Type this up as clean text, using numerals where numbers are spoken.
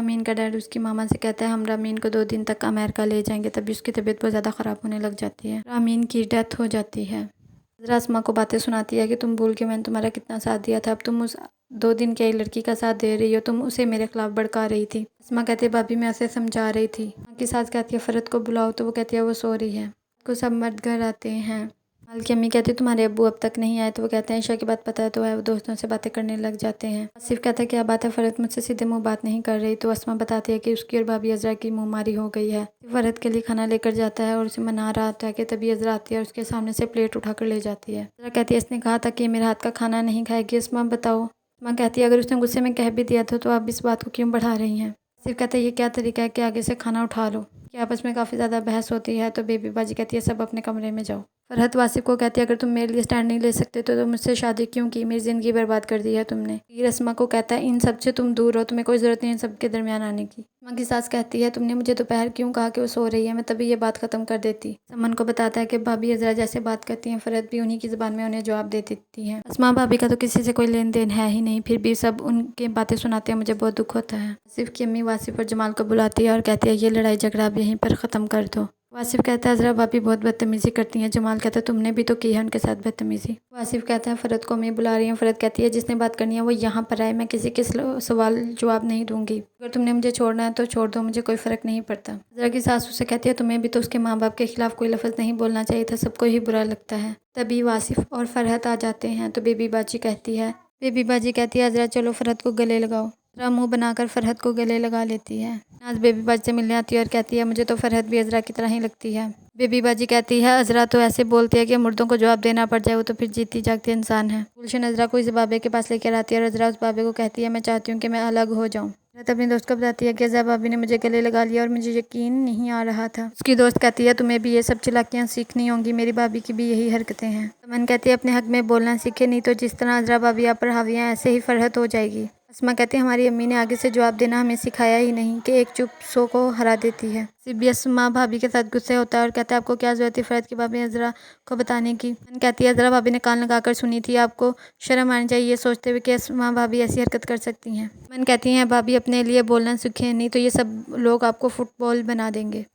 रामीन का डैड उसकी मामा से कहता है हम रामीन को 2 दिन तक अमेरिका ले जाएंगे। तभी उसकी तबीयत बहुत ज़्यादा ख़राब होने लग जाती है। रामीन की डेथ हो जाती है। अज़रा अस्मा को बातें सुनाती है कि तुम भूल के मैंने तुम्हारा कितना साथ दिया था, अब तुम उस 2 दिन की आई लड़की का साथ दे रही हो, तुम उसे मेरे खिलाफ भड़का रही थी। अस्मा कहती है भाभी मैं ऐसे समझा रही थी। की सास कहती है फ़रत को बुलाओ, तो वो कहती है वो सो रही है। को सब मर्द घर आते हैं। माल की अम्मी कहती है तुम्हारे अब्बू अब तक नहीं आए, तो वो कहते हैं ईशा की बात पता है तो है, वो दोस्तों से बातें करने लग जाते हैं। आसिफ कहता है क्या बात है, फ़रत मुझसे सीधे मुंह बात नहीं कर रही, तो अस्मा बताती है कि उसकी और भाभी अज़रा की मुँहमारी हो गई है। फ़रत के लिए खाना लेकर जाता है और उसे मना रहा होता है कि तभी अज़रा आती है और उसके सामने से प्लेट उठाकर ले जाती है। अज़रा कहती है इसने कहा था कि मेरे हाथ का खाना नहीं खाएगी, अस्मा बताओ। अस्मा कहती है अगर उसने गुस्से में कह भी दिया था तो आप इस बात को क्यों बढ़ा रही हैं। आसिफ कहता है ये क्या तरीका है कि आगे से खाना उठा लो। कि आपस में काफ़ी ज़्यादा बहस होती है तो बेबी बाजी कहती है सब अपने कमरे में जाओ। फरहत वासिफ को कहती है अगर तुम मेरे लिए स्टैंड नहीं ले सकते तो मुझसे शादी क्यों की, मेरी ज़िंदगी बर्बाद कर दी है तुमने। फिर अस्मा को कहता है इन सब से तुम दूर हो, तुम्हें कोई ज़रूरत नहीं है सबके दरमियान आने की। अस्मा की सास कहती है तुमने मुझे दोपहर क्यों कहा कि वो सो रही है, मैं तभी ये बात ख़त्म कर देती। समन को बताता है कि भाभी अज़रा जैसे बात करती हैं फरहत भी उन्हीं की ज़बान में उन्हें जवाब दे देती है। अस्मा भाभी का तो किसी से कोई लेन देन है ही नहीं, फिर भी सब उनकी बातें सुनाते हैं, मुझे बहुत दुख होता है। आसिफ की अम्मी वासिफ और जमाल को बुलाती है और कहती है ये लड़ाई झगड़ा अब यहीं पर ख़त्म कर दो। वासिफ कहता है अज़रा भाभी बहुत बदतमीज़ी करती हैं। जमाल कहता है तुमने भी तो की है उनके साथ बदतमीज़ी। वासिफ कहता है फ़रत को मैं बुला रही हूँ। फ़रत कहती है जिसने बात करनी है वो यहाँ पर आए, मैं किसी के सवाल जवाब नहीं दूंगी। अगर तुमने मुझे छोड़ना है तो छोड़ दो, मुझे कोई फ़र्क नहीं पड़ता। अज़रा की सास उससे कहती है तुम्हें भी तो उसके माँ बाप के खिलाफ कोई लफ्ज़ नहीं बोलना चाहिए था, सबको ही बुरा लगता है। तभी वासिफ और फ़रहत आ जाते हैं तो बेबी बाजी कहती है अज़रा चलो फ़रहत को गले लगाओ। अज़रा मुँह बनाकर फ़रहत को गले लगा लेती है। नाज बेबी बाजी से मिलने आती है और कहती है मुझे तो फ़रहत भी अज़रा की तरह ही लगती है। बेबी बाजी कहती है अज़रा तो ऐसे बोलती है कि मुर्दों को जवाब देना पड़ जाए, वो तो फिर जीती जागती इंसान है। गुलशन अज़रा को इस बाबे के पास लेकर आती है और अज़रा उस बाबे को कहती है मैं चाहती हूँ कि मैं अलग हो जाऊँ। फ़रहत अपनी दोस्त को बताती है कि अज़रा भाभी ने मुझे गले लगा लिया और मुझे यकीन नहीं आ रहा था। उसकी दोस्त कहती है तुम्हें भी ये सब चालाकियाँ सीखनी होंगी, मेरी भाभी की भी यही हरकतें हैं। समन कहती है अपने हक में बोलना सीखे, नहीं तो जिस तरह अज़रा भाभी आप पर हावी हैं ऐसे ही फ़रहत हो जाएगी। अस्मा कहती है हमारी अम्मी ने आगे से जवाब देना हमें सिखाया ही नहीं कि एक चुप सौ को हरा देती है। सिबी अस्मा भाभी के साथ गुस्से होता है और कहता है आपको क्या ज़रूरत थी फ़रहत की भाभी अज़रा को बताने की। मन कहती है अज़रा भाभी ने कान लगाकर सुनी थी, आपको शर्म आनी चाहिए ये सोचते हुए कि अस्मा भाभी ऐसी हरकत कर सकती हैं। मन कहती हैं भाभी अपने लिए बोलना सीखें, नहीं तो ये सब लोग आपको फुटबॉल बना देंगे।